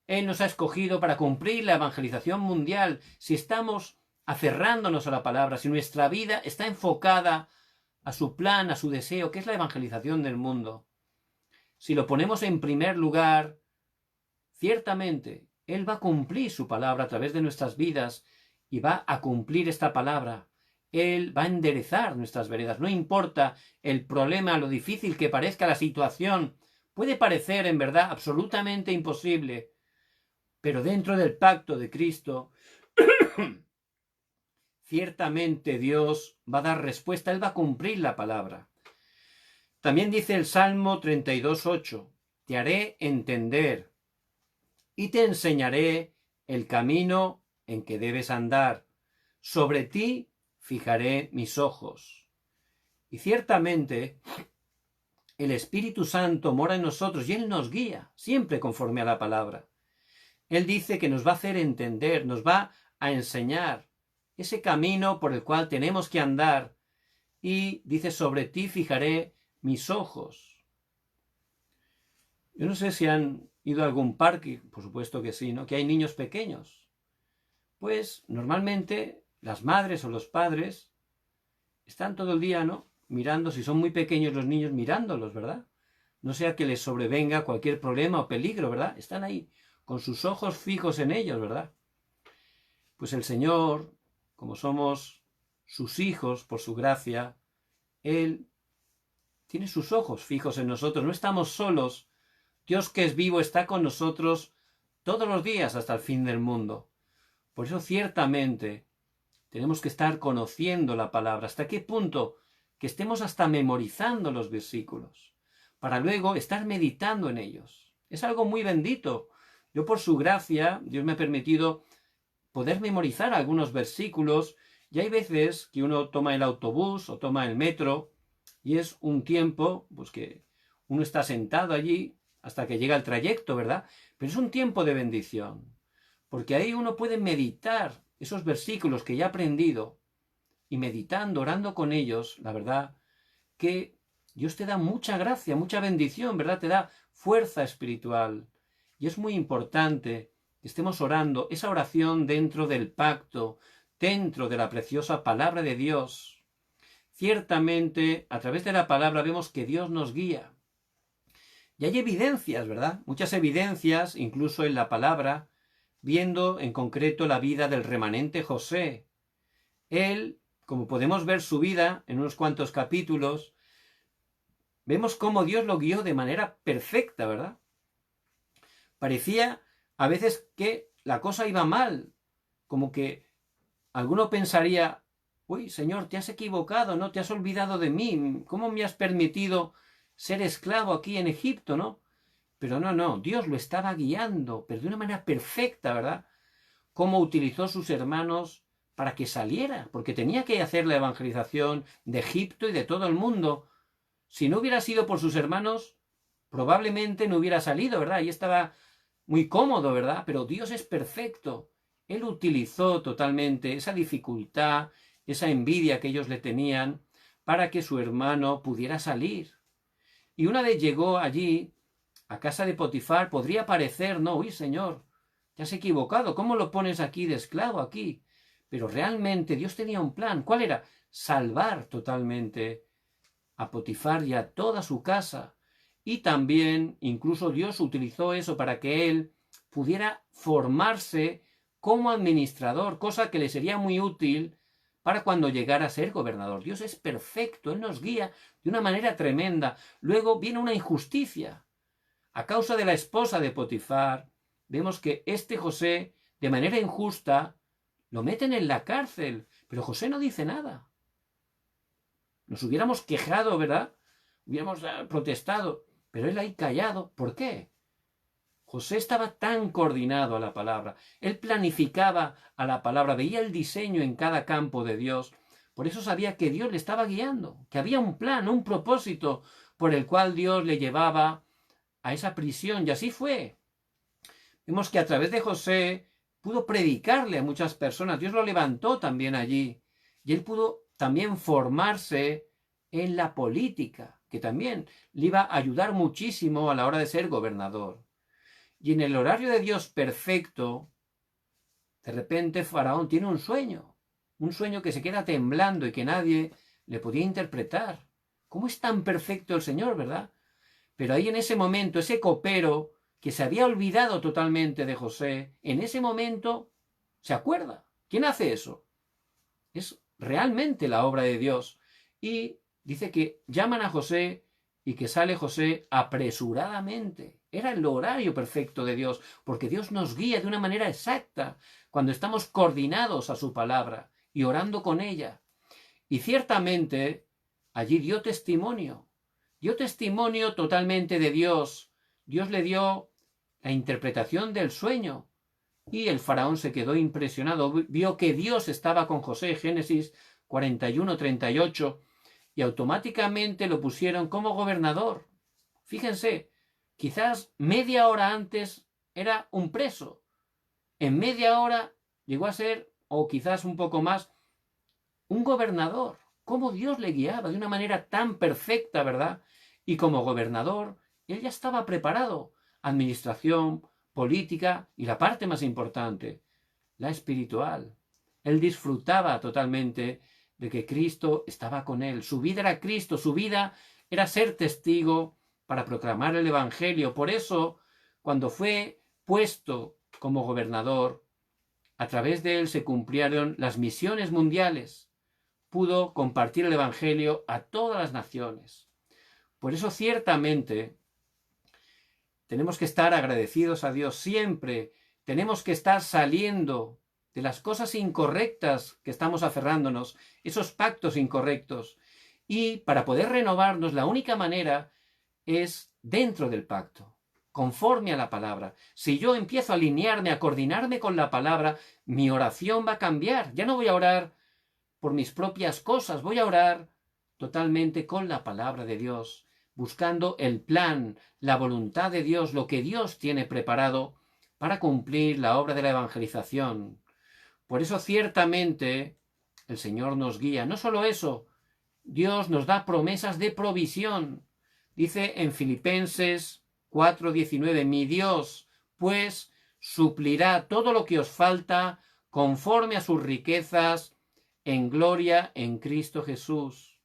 Él nos ha escogido para cumplir la evangelización mundial. Si estamos aferrándonos a la palabra, si nuestra vida está enfocada a su plan, a su deseo, que es la evangelización del mundo, si lo ponemos en primer lugar, ciertamente Él va a cumplir su palabra a través de nuestras vidas y va a cumplir esta palabra. Él va a enderezar nuestras veredas. No importa el problema, lo difícil que parezca la situación. Puede parecer en verdad absolutamente imposible, pero dentro del pacto de Cristo, ciertamente Dios va a dar respuesta. Él va a cumplir la palabra. También dice el Salmo 32:8, te haré entender y te enseñaré el camino en que debes andar. Sobre ti fijaré mis ojos. Y ciertamente el Espíritu Santo mora en nosotros y Él nos guía, siempre conforme a la palabra. Él dice que nos va a hacer entender, nos va a enseñar ese camino por el cual tenemos que andar. Y dice, sobre ti fijaré mis ojos. Yo no sé si han ido a algún parque, por supuesto que sí, ¿no? Que hay niños pequeños. Pues normalmente las madres o los padres están todo el día, ¿no? Mirando, si son muy pequeños los niños, mirándolos, ¿verdad? No sea que les sobrevenga cualquier problema o peligro, ¿verdad? Están ahí con sus ojos fijos en ellos, ¿verdad? Pues el Señor, como somos sus hijos por su gracia, Él tiene sus ojos fijos en nosotros. No estamos solos. Dios que es vivo está con nosotros todos los días hasta el fin del mundo. Por eso ciertamente tenemos que estar conociendo la palabra. ¿Hasta qué punto? Que estemos hasta memorizando los versículos, para luego estar meditando en ellos. Es algo muy bendito. Yo por su gracia, Dios me ha permitido poder memorizar algunos versículos, y hay veces que uno toma el autobús o toma el metro, y es un tiempo, pues que uno está sentado allí hasta que llega el trayecto, ¿verdad? Pero es un tiempo de bendición, porque ahí uno puede meditar esos versículos que ya ha aprendido, y meditando, orando con ellos, la verdad que Dios te da mucha gracia, mucha bendición, ¿verdad? Te da fuerza espiritual. Y es muy importante que estemos orando esa oración dentro del pacto, dentro de la preciosa palabra de Dios. Ciertamente, a través de la palabra vemos que Dios nos guía. Y hay evidencias, ¿verdad? Muchas evidencias, incluso en la palabra, viendo en concreto la vida del remanente José. Él, como podemos ver su vida en unos cuantos capítulos, vemos cómo Dios lo guió de manera perfecta, ¿verdad? Parecía a veces que la cosa iba mal, como que alguno pensaría, uy, Señor, te has equivocado, ¿no? Te has olvidado de mí, ¿cómo me has permitido ser esclavo aquí en Egipto, ¿no? Pero no, Dios lo estaba guiando, pero de una manera perfecta, ¿verdad? Cómo utilizó sus hermanos para que saliera, porque tenía que hacer la evangelización de Egipto y de todo el mundo. Si no hubiera sido por sus hermanos, probablemente no hubiera salido, ¿verdad? Ahí estaba muy cómodo, ¿verdad? Pero Dios es perfecto. Él utilizó totalmente esa dificultad, esa envidia que ellos le tenían, para que su hermano pudiera salir. Y una vez llegó allí, a casa de Potifar, podría parecer, no, uy, Señor, te has equivocado, ¿cómo lo pones aquí de esclavo aquí? Pero realmente Dios tenía un plan. ¿Cuál era? Salvar totalmente a Potifar y a toda su casa. Y también, incluso Dios utilizó eso para que él pudiera formarse como administrador, cosa que le sería muy útil para cuando llegara a ser gobernador. Dios es perfecto, Él nos guía de una manera tremenda. Luego viene una injusticia. A causa de la esposa de Potifar, vemos que este José, de manera injusta, lo meten en la cárcel, pero José no dice nada. Nos hubiéramos quejado, ¿verdad? Hubiéramos protestado, pero él ahí callado. ¿Por qué? José estaba tan coordinado a la palabra, él planificaba a la palabra, veía el diseño en cada campo de Dios, por eso sabía que Dios le estaba guiando, que había un plan, un propósito por el cual Dios le llevaba a esa prisión, y así fue. Vemos que a través de José pudo predicarle a muchas personas, Dios lo levantó también allí, y él pudo también formarse en la política, que también le iba a ayudar muchísimo a la hora de ser gobernador. Y en el horario de Dios perfecto, de repente Faraón tiene un sueño. un sueño que se queda temblando y que nadie le podía interpretar. ¿Cómo es tan perfecto el Señor, verdad? Pero ahí en ese momento, ese copero que se había olvidado totalmente de José, en ese momento se acuerda. ¿Quién hace eso? Es realmente la obra de Dios. Y dice que llaman a José y que sale José apresuradamente. Era el horario perfecto de Dios, porque Dios nos guía de una manera exacta cuando estamos coordinados a su palabra y orando con ella. Y ciertamente allí dio testimonio totalmente de Dios. Dios le dio la interpretación del sueño. Y el faraón se quedó impresionado, vio que Dios estaba con José, Génesis 41-38, y automáticamente lo pusieron como gobernador. Fíjense, quizás media hora antes era un preso. En media hora llegó a ser, o quizás un poco más, un gobernador. Cómo Dios le guiaba de una manera tan perfecta, ¿verdad? Y como gobernador, él ya estaba preparado. Administración, política y la parte más importante, la espiritual. Él disfrutaba totalmente de que Cristo estaba con él. Su vida era Cristo, su vida era ser testigo para proclamar el Evangelio. Por eso, cuando fue puesto como gobernador, a través de él se cumplieron las misiones mundiales. Pudo compartir el Evangelio a todas las naciones. Por eso, ciertamente, tenemos que estar agradecidos a Dios siempre. Tenemos que estar saliendo de las cosas incorrectas que estamos aferrándonos, esos pactos incorrectos. Y para poder renovarnos, la única manera es dentro del pacto, conforme a la palabra. Si yo empiezo a alinearme, a coordinarme con la palabra, mi oración va a cambiar. Ya no voy a orar por mis propias cosas, voy a orar totalmente con la palabra de Dios, buscando el plan, la voluntad de Dios, lo que Dios tiene preparado para cumplir la obra de la evangelización. Por eso ciertamente el Señor nos guía. No solo eso, Dios nos da promesas de provisión. Dice en Filipenses 4:19, mi Dios, pues, suplirá todo lo que os falta conforme a sus riquezas en gloria en Cristo Jesús.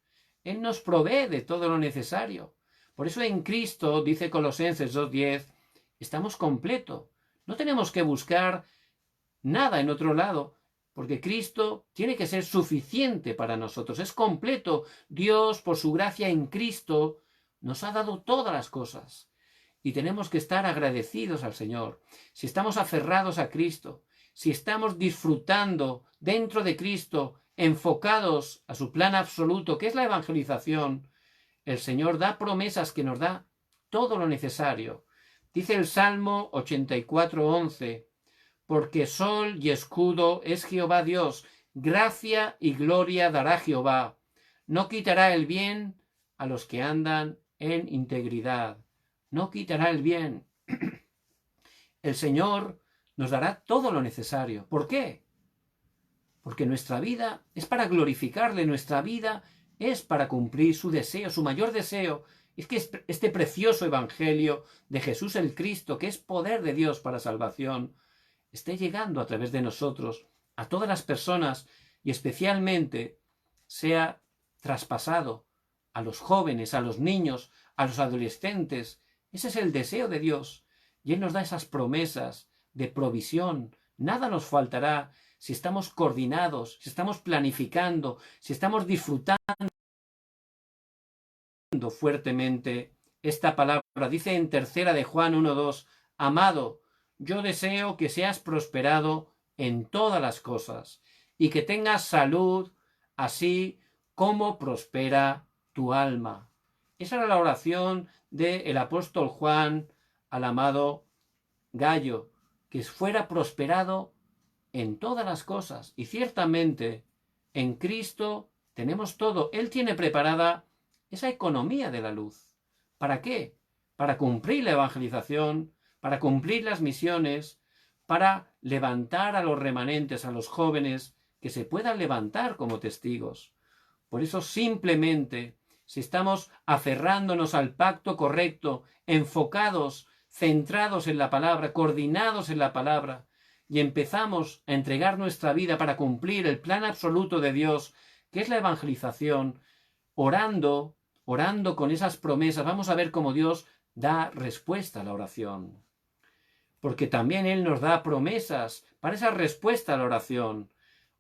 Él nos provee de todo lo necesario. Por eso en Cristo, dice Colosenses 2:10, estamos completos. No tenemos que buscar nada en otro lado, porque Cristo tiene que ser suficiente para nosotros. Es completo. Dios, por su gracia en Cristo, nos ha dado todas las cosas. Y tenemos que estar agradecidos al Señor. Si estamos aferrados a Cristo, si estamos disfrutando dentro de Cristo, enfocados a su plan absoluto, que es la evangelización, el Señor da promesas que nos da todo lo necesario. Dice el Salmo 84:11, porque sol y escudo es Jehová Dios, gracia y gloria dará Jehová. No quitará el bien a los que andan en integridad. No quitará el bien. El Señor nos dará todo lo necesario. ¿Por qué? Porque nuestra vida es para glorificarle, nuestra vida es para cumplir su deseo, su mayor deseo. Es que este precioso evangelio de Jesús el Cristo, que es poder de Dios para salvación, esté llegando a través de nosotros a todas las personas y especialmente sea traspasado a los jóvenes, a los niños, a los adolescentes. Ese es el deseo de Dios. Y Él nos da esas promesas de provisión. Nada nos faltará si estamos coordinados, si estamos planificando, si estamos disfrutando fuertemente esta palabra. Dice en 3 de Juan 1:2, amado, yo deseo que seas prosperado en todas las cosas y que tengas salud, así como prospera tu alma. Esa era la oración del apóstol Juan al amado Gallo, que fuera prosperado en todas las cosas. Y ciertamente en Cristo tenemos todo. Él tiene preparada esa economía de la luz. ¿Para qué? Para cumplir la evangelización, para cumplir las misiones, para levantar a los remanentes, a los jóvenes, que se puedan levantar como testigos. Por eso simplemente, si estamos aferrándonos al pacto correcto, enfocados, centrados en la palabra, coordinados en la palabra, y empezamos a entregar nuestra vida para cumplir el plan absoluto de Dios, que es la evangelización, orando con esas promesas, vamos a ver cómo Dios da respuesta a la oración. Porque también Él nos da promesas para esa respuesta a la oración.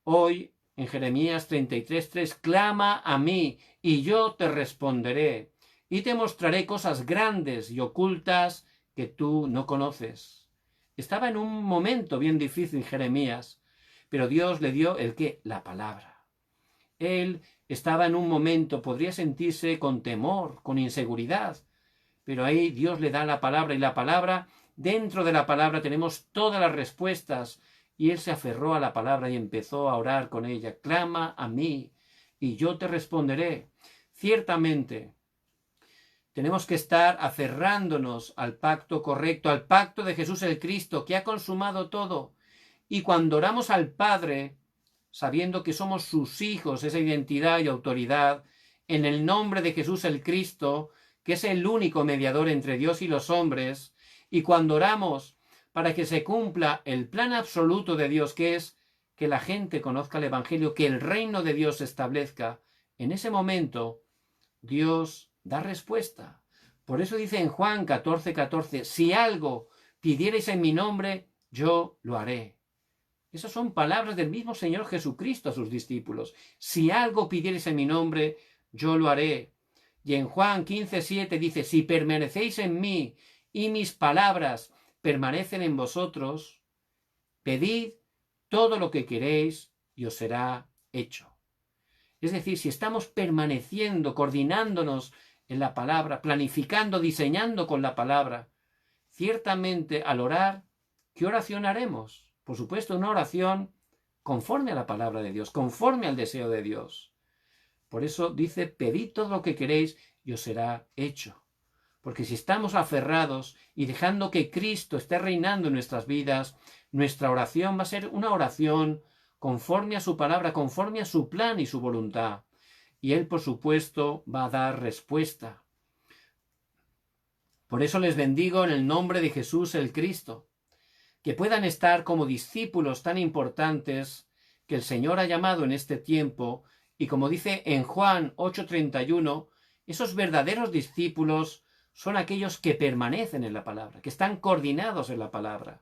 Hoy, en Jeremías 33:3, clama a mí y yo te responderé y te mostraré cosas grandes y ocultas que tú no conoces. Estaba en un momento bien difícil Jeremías, pero Dios le dio ¿el qué? La palabra. Él estaba en un momento, podría sentirse con temor, con inseguridad, pero ahí Dios le da la palabra y la palabra, dentro de la palabra tenemos todas las respuestas y él se aferró a la palabra y empezó a orar con ella. Clama a mí y yo te responderé. Ciertamente, tenemos que estar aferrándonos al pacto correcto, al pacto de Jesús el Cristo, que ha consumado todo. Y cuando oramos al Padre, sabiendo que somos sus hijos, esa identidad y autoridad, en el nombre de Jesús el Cristo, que es el único mediador entre Dios y los hombres, y cuando oramos para que se cumpla el plan absoluto de Dios, que es que la gente conozca el Evangelio, que el reino de Dios se establezca, en ese momento Dios da respuesta. Por eso dice en Juan 14:14, si algo pidierais en mi nombre, yo lo haré. Esas son palabras del mismo Señor Jesucristo a sus discípulos. Si algo pidierais en mi nombre, yo lo haré. Y en Juan 15:7 dice, si permanecéis en mí y mis palabras permanecen en vosotros, pedid todo lo que queréis y os será hecho. Es decir, si estamos permaneciendo, coordinándonos en la palabra, planificando, diseñando con la palabra, ciertamente al orar, ¿qué oración haremos? Por supuesto, una oración conforme a la palabra de Dios, conforme al deseo de Dios. Por eso dice, pedid todo lo que queréis y os será hecho. Porque si estamos aferrados y dejando que Cristo esté reinando en nuestras vidas, nuestra oración va a ser una oración conforme a su palabra, conforme a su plan y su voluntad. Y Él, por supuesto, va a dar respuesta. Por eso les bendigo en el nombre de Jesús el Cristo, que puedan estar como discípulos tan importantes que el Señor ha llamado en este tiempo, y como dice en Juan 8:31, esos verdaderos discípulos son aquellos que permanecen en la palabra, que están coordinados en la palabra.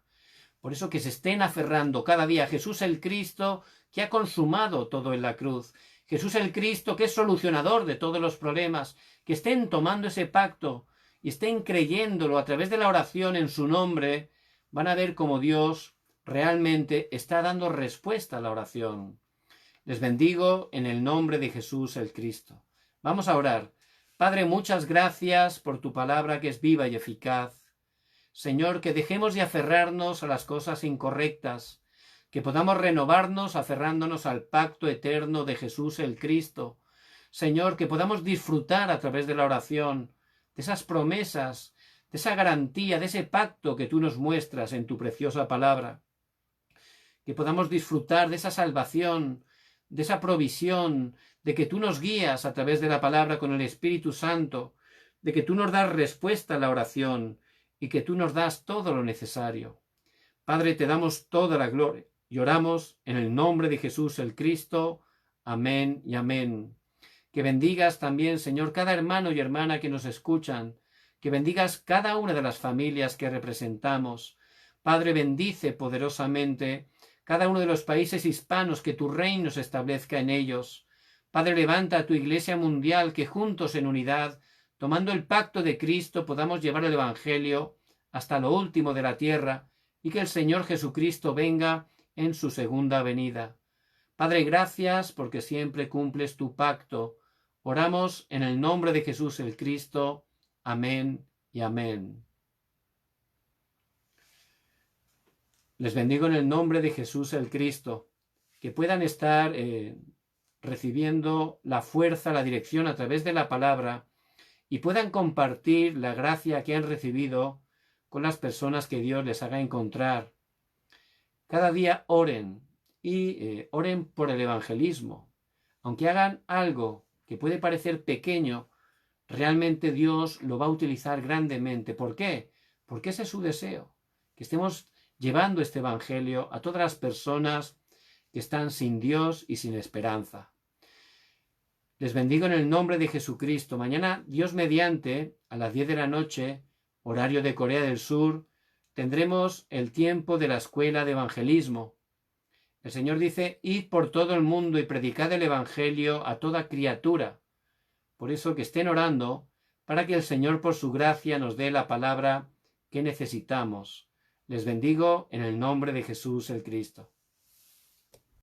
Por eso que se estén aferrando cada día a Jesús el Cristo, que ha consumado todo en la cruz. Jesús el Cristo, que es solucionador de todos los problemas. Que estén tomando ese pacto y estén creyéndolo a través de la oración en su nombre. Van a ver cómo Dios realmente está dando respuesta a la oración. Les bendigo en el nombre de Jesús el Cristo. Vamos a orar. Padre, muchas gracias por tu palabra que es viva y eficaz. Señor, que dejemos de aferrarnos a las cosas incorrectas, que podamos renovarnos aferrándonos al pacto eterno de Jesús el Cristo. Señor, que podamos disfrutar a través de la oración, de esas promesas, de esa garantía, de ese pacto que tú nos muestras en tu preciosa palabra. Que podamos disfrutar de esa salvación, de esa provisión, de que tú nos guías a través de la palabra con el Espíritu Santo, de que tú nos das respuesta a la oración, y que tú nos das todo lo necesario. Padre, te damos toda la gloria y oramos en el nombre de Jesús el Cristo. Amén y amén. Que bendigas también, Señor, cada hermano y hermana que nos escuchan, que bendigas cada una de las familias que representamos. Padre, bendice poderosamente cada uno de los países hispanos, que tu reino se establezca en ellos. Padre, levanta a tu Iglesia mundial, que juntos en unidad, tomando el pacto de Cristo, podamos llevar el Evangelio hasta lo último de la tierra y que el Señor Jesucristo venga en su segunda venida. Padre, gracias porque siempre cumples tu pacto. Oramos en el nombre de Jesús el Cristo. Amén y amén. Les bendigo en el nombre de Jesús el Cristo. Que puedan estar recibiendo la fuerza, la dirección a través de la palabra, y puedan compartir la gracia que han recibido con las personas que Dios les haga encontrar. Cada día oren y oren por el evangelismo. Aunque hagan algo que puede parecer pequeño, realmente Dios lo va a utilizar grandemente. ¿Por qué? Porque ese es su deseo, que estemos llevando este Evangelio a todas las personas que están sin Dios y sin esperanza. Les bendigo en el nombre de Jesucristo. Mañana, Dios mediante, a las 10 de la noche, horario de Corea del Sur, tendremos el tiempo de la escuela de evangelismo. El Señor dice, id por todo el mundo y predicad el Evangelio a toda criatura. Por eso que estén orando para que el Señor por su gracia nos dé la palabra que necesitamos. Les bendigo en el nombre de Jesús el Cristo.